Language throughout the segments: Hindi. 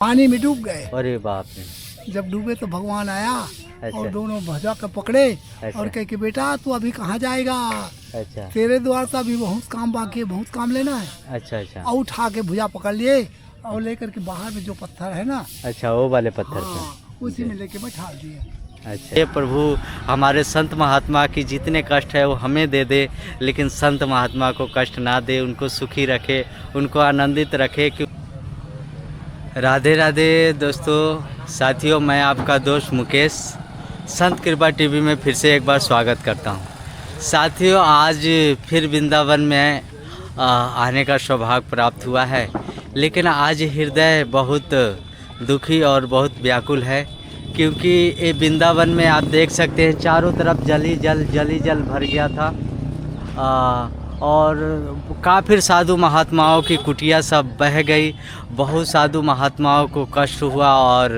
पानी में डूब गए। अरे बाप रे। जब डूबे तो भगवान आया अच्छा। और दोनों भजा के पकड़े अच्छा। और कहे कि बेटा तू अभी कहाँ जाएगा, अच्छा तेरे द्वार से अभी बहुत काम बाकी है, बहुत काम लेना है। अच्छा। अच्छा और उठा के भुजा पकड़ लिए और लेकर के बाहर में जो पत्थर है ना, अच्छा, वो वाले पत्थर पे। हाँ, उसी में लेके बैठा दिए। अच्छा, ये प्रभु हमारे संत महात्मा की जितने कष्ट है वो हमें दे दे, लेकिन संत महात्मा को कष्ट ना दे, उनको सुखी रखे, उनको आनंदित रखे। राधे राधे दोस्तों, साथियों, मैं आपका दोस्त मुकेश संत कृपा टीवी में फिर से एक बार स्वागत करता हूं। साथियों, आज फिर वृंदावन में आने का सौभाग्य प्राप्त हुआ है, लेकिन आज हृदय बहुत दुखी और बहुत व्याकुल है, क्योंकि ये वृंदावन में आप देख सकते हैं चारों तरफ जल ही जल भर गया था। और काफ़ी साधु महात्माओं की कुटिया सब बह गई, बहुत साधु महात्माओं को कष्ट हुआ और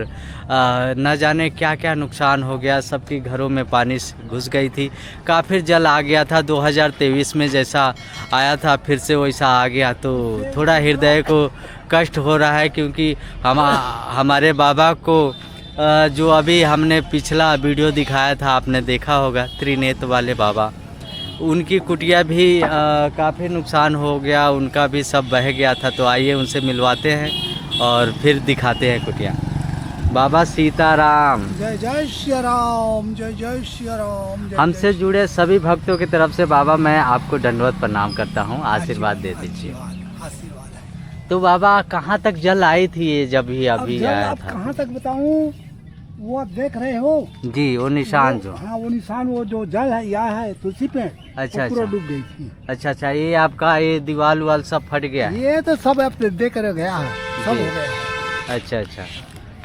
न जाने क्या क्या नुकसान हो गया। सबके घरों में पानी घुस गई थी, काफ़ी जल आ गया था। 2023 में जैसा आया था फिर से वैसा आ गया, तो थोड़ा हृदय को कष्ट हो रहा है, क्योंकि हमारे बाबा को जो अभी हमने पिछला वीडियो दिखाया था, आपने देखा होगा, त्रिनेत्र वाले बाबा, उनकी कुटिया भी काफ़ी नुकसान हो गया, उनका भी सब बह गया था। तो आइए उनसे मिलवाते हैं और फिर दिखाते हैं कुटिया। बाबा सीताराम। जय जय श्री राम, जय जय श्री राम। हमसे जुड़े सभी भक्तों की तरफ से बाबा मैं आपको दंडवत प्रणाम करता हूँ, आशीर्वाद दे दीजिए। आशीर्वाद है। तो बाबा कहाँ तक जल आई थी ये जब भी अभी आया अब था? कहाँ तक बताऊं, वो आप देख रहे हो जी, वो निशान जो। हाँ, वो निशान, वो जो जल है यह है तुलसी पे। अच्छा, पूरा अच्छा। डूब गई थी। अच्छा, ये आपका ये दीवार वाल सब फट गया है? ये तो सब आप देख कर गया है, सब हो गया है। अच्छा।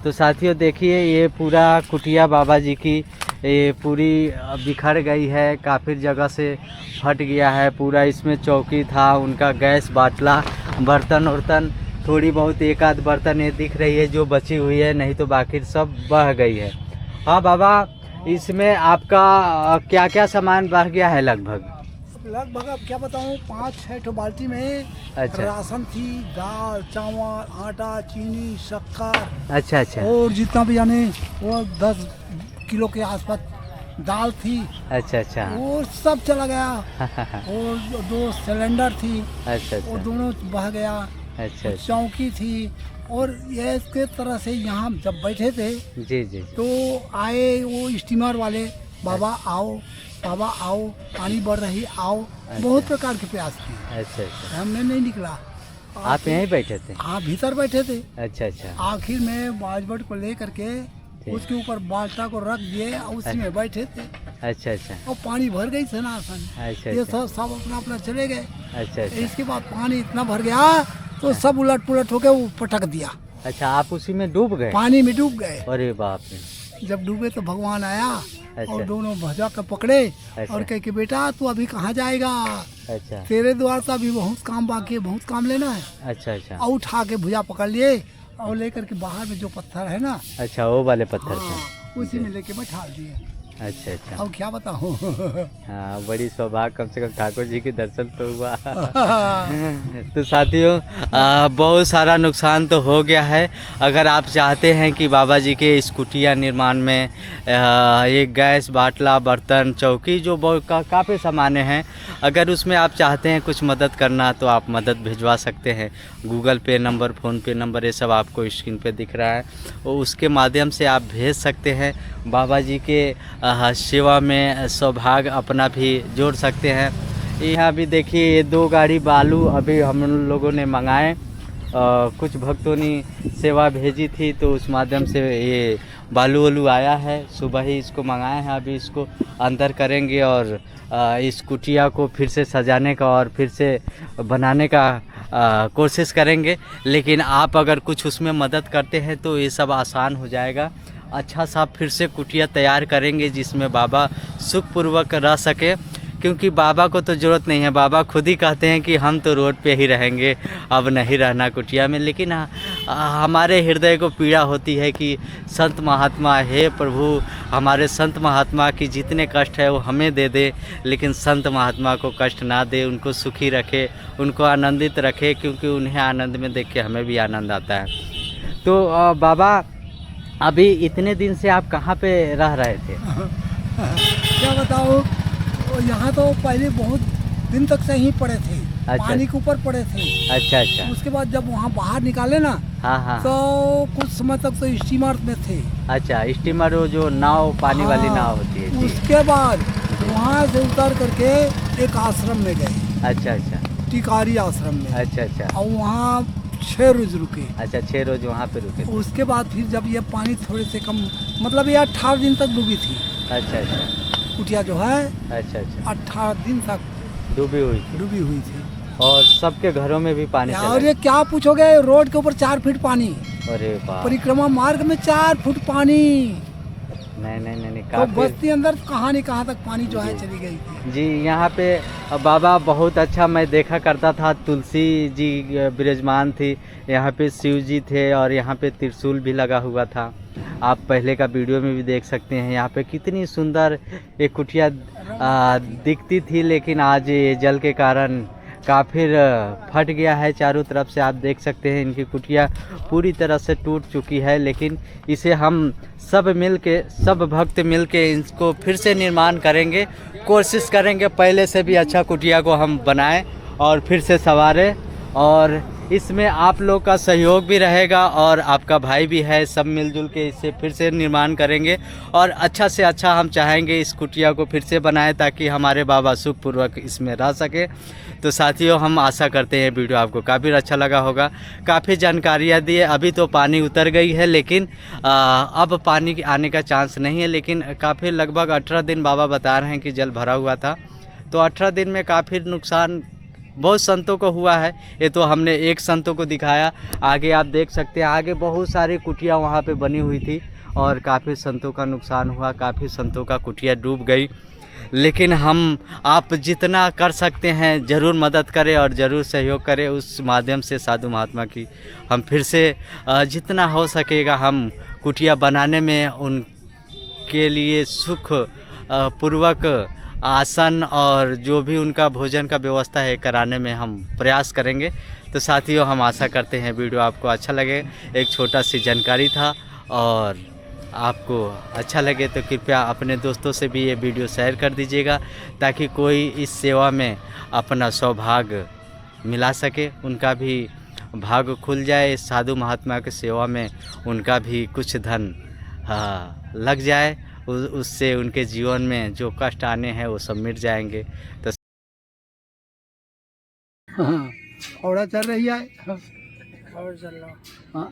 तो साथियों देखिए, ये पूरा कुटिया बाबा जी की ये पूरी बिखर गई है, काफ़ी जगह से फट गया है पूरा। इसमें चौकी था, उनका गैस बाटला, बर्तन वर्तन, थोड़ी बहुत एक आध बर्तन ये दिख रही है जो बची हुई है, नहीं तो बाकी सब बह गई है। हाँ बाबा, इसमें आपका क्या क्या सामान बह गया है लगभग? लगभग अब क्या बताऊँ, 5-6 ठो बाल्टी में अच्छा। राशन थी, दाल चावल आटा चीनी शक्कर। अच्छा। और जितना भी जाने वो 10 किलो के आसपास दाल थी। अच्छा। और सब चला गया। और 2 सिलेंडर थी, अच्छा। और दोनों बह गया। अच्छा। चौकी थी। और ये इसके तरह से यहाँ जब बैठे थे जी। तो आए वो स्टीमर वाले, बाबा आओ पानी बढ़ रही आओ। बहुत प्रकार के प्रयास किए। अच्छा। हमने नहीं निकला। आप यहीं बैठे थे? हाँ, भीतर बैठे थे। अच्छा। आखिर में बाजबट को ले करके उसके ऊपर बाल्टा को रख दिए, उसी में बैठे थे। अच्छा। और पानी भर गई सनासन। अच्छा। ये सब अपना चले गए। अच्छा। इसके बाद पानी इतना भर गया तो सब उलट पुलट होके वो पटक दिया। अच्छा, आप उसी में डूब गए? पानी में डूब गए। अरे बाप रे। जब डूबे तो भगवान आया अच्छा। और दोनों भजा के पकड़े अच्छा। और कहे कि बेटा तू अभी कहाँ जाएगा, अच्छा। तेरे द्वार से अभी बहुत काम बाकी है, बहुत काम लेना है। अच्छा। और उठा के भुजा पकड़ लिए और लेकर के बाहर में जो पत्थर है ना, अच्छा, वो वाले पत्थर पे। हाँ, उसी में लेके बैठा दिए। अच्छा। अब क्या बताऊँ। हाँ, बड़ी सौभाग्य, कम से कम ठाकुर जी के दर्शन तो हुआ। तो साथियों, बहुत सारा नुकसान तो हो गया है। अगर आप चाहते हैं कि बाबा जी के इस कुटिया निर्माण में एक गैस बाटला बर्तन चौकी जो काफ़ी सामान्य हैं, अगर उसमें आप चाहते हैं कुछ मदद करना तो आप मदद भिजवा सकते हैं। गूगल पे नंबर, फ़ोन पे नंबर, ये सब आपको स्क्रीन पे दिख रहा है, और उसके माध्यम से आप भेज सकते हैं। बाबा जी के सेवा में सौभाग्य अपना भी जोड़ सकते हैं। यहाँ भी देखिए, ये 2 गाड़ी बालू अभी हम लोगों ने मंगाए। कुछ भक्तों ने सेवा भेजी थी, तो उस माध्यम से ये बालू वालू आया है। सुबह ही इसको मंगाए हैं, अभी इसको अंदर करेंगे और इस कुटिया को फिर से सजाने का और फिर से बनाने का कोशिश करेंगे। लेकिन आप अगर कुछ उसमें मदद करते हैं तो ये सब आसान हो जाएगा। अच्छा सा फिर से कुटिया तैयार करेंगे जिसमें बाबा सुखपूर्वक रह सके, क्योंकि बाबा को तो ज़रूरत नहीं है। बाबा खुद ही कहते हैं कि हम तो रोड पे ही रहेंगे, अब नहीं रहना कुटिया में। लेकिन हमारे हृदय को पीड़ा होती है कि संत महात्मा, हे प्रभु हमारे संत महात्मा की जितने कष्ट है वो हमें दे दे, लेकिन संत महात्मा को कष्ट ना दे, उनको सुखी रखे, उनको आनंदित रखे, क्योंकि उन्हें आनंद में देख के हमें भी आनंद आता है। तो बाबा अभी इतने दिन से आप कहाँ पे रह रहे थे? क्या बताओ, यहाँ तो पहले बहुत दिन तक से ही पड़े थे, पानी के ऊपर पड़े थे। अच्छा अच्छा। उसके बाद जब वहाँ बाहर निकाले ना, हाँ हाँ। तो कुछ समय तक तो स्टीमर में थे। अच्छा, स्टीमर वो जो नाव, पानी वाली नाव होती है जी। उसके बाद वहाँ से उतर करके एक आश्रम में गए। अच्छा अच्छा। टिकारी आश्रम में। अच्छा अच्छा। और वहाँ 6 रोज रुके। अच्छा, 6 रोज वहाँ पे रुके थे। उसके बाद फिर जब ये पानी थोड़े से कम, मतलब ये 18 दिन तक डूबी थी। अच्छा अच्छा। कुटिया जो है अच्छा अच्छा 18 दिन तक डूबी हुई थी। और सबके घरों में भी पानी चला और ये गया। क्या पूछोगे, रोड के ऊपर 4 फीट पानी, अरे बाप। परिक्रमा मार्ग में 4 फुट पानी। नहीं तो काफी। बस्ती अंदर कहाँ नहीं कहाँ तक पानी जो है चली गई थी। जी, यहाँ पे बाबा बहुत अच्छा मैं देखा करता था, तुलसी जी विराजमान थी, यहाँ पे शिव जी थे और यहाँ पे त्रिशूल भी लगा हुआ था। आप पहले का वीडियो में भी देख सकते हैं यहाँ पे कितनी सुंदर एक कुटिया दिखती थी, लेकिन आज ये जल के कारण काफ़ी फट गया है चारों तरफ से। आप देख सकते हैं इनकी कुटिया पूरी तरह से टूट चुकी है, लेकिन इसे हम सब मिल के, सब भक्त मिल के इसको फिर से निर्माण करेंगे, कोशिश करेंगे पहले से भी अच्छा कुटिया को हम बनाएं और फिर से संवारें। और इसमें आप लोग का सहयोग भी रहेगा और आपका भाई भी है, सब मिलजुल के इसे फिर से निर्माण करेंगे और अच्छा से अच्छा हम चाहेंगे इस कुटिया को फिर से बनाएं ताकि हमारे बाबा सुखपूर्वक इसमें रह सके। तो साथियों, हम आशा करते हैं वीडियो आपको काफ़ी अच्छा लगा होगा, काफ़ी जानकारियाँ दी है। अभी तो पानी उतर गई है, लेकिन अब पानी आने का चांस नहीं है, लेकिन काफ़ी लगभग 18 दिन बाबा बता रहे हैं कि जल भरा हुआ था। तो 18 दिन में काफ़ी नुकसान बहुत संतों को हुआ है। ये तो हमने एक संतों को दिखाया, आगे आप देख सकते हैं आगे बहुत सारी कुटिया वहाँ पे बनी हुई थी और काफ़ी संतों का नुकसान हुआ, काफ़ी संतों का कुटिया डूब गई। लेकिन हम आप जितना कर सकते हैं ज़रूर मदद करें और ज़रूर सहयोग करें। उस माध्यम से साधु महात्मा की हम फिर से जितना हो सकेगा हम कुटिया बनाने में उनके लिए सुख पूर्वक आसन और जो भी उनका भोजन का व्यवस्था है कराने में हम प्रयास करेंगे। तो साथियों, हम आशा करते हैं वीडियो आपको अच्छा लगे। एक छोटा सी जानकारी था और आपको अच्छा लगे तो कृपया अपने दोस्तों से भी ये वीडियो शेयर कर दीजिएगा ताकि कोई इस सेवा में अपना सौभाग्य मिला सके, उनका भी भाग्य खुल जाए, साधु महात्मा की सेवा में उनका भी कुछ धन लग जाए, उससे उनके जीवन में जो कष्ट आने हैं वो सब मिट जाएंगे। तो हाँ, और चल रही है और चल रहा। हाँ।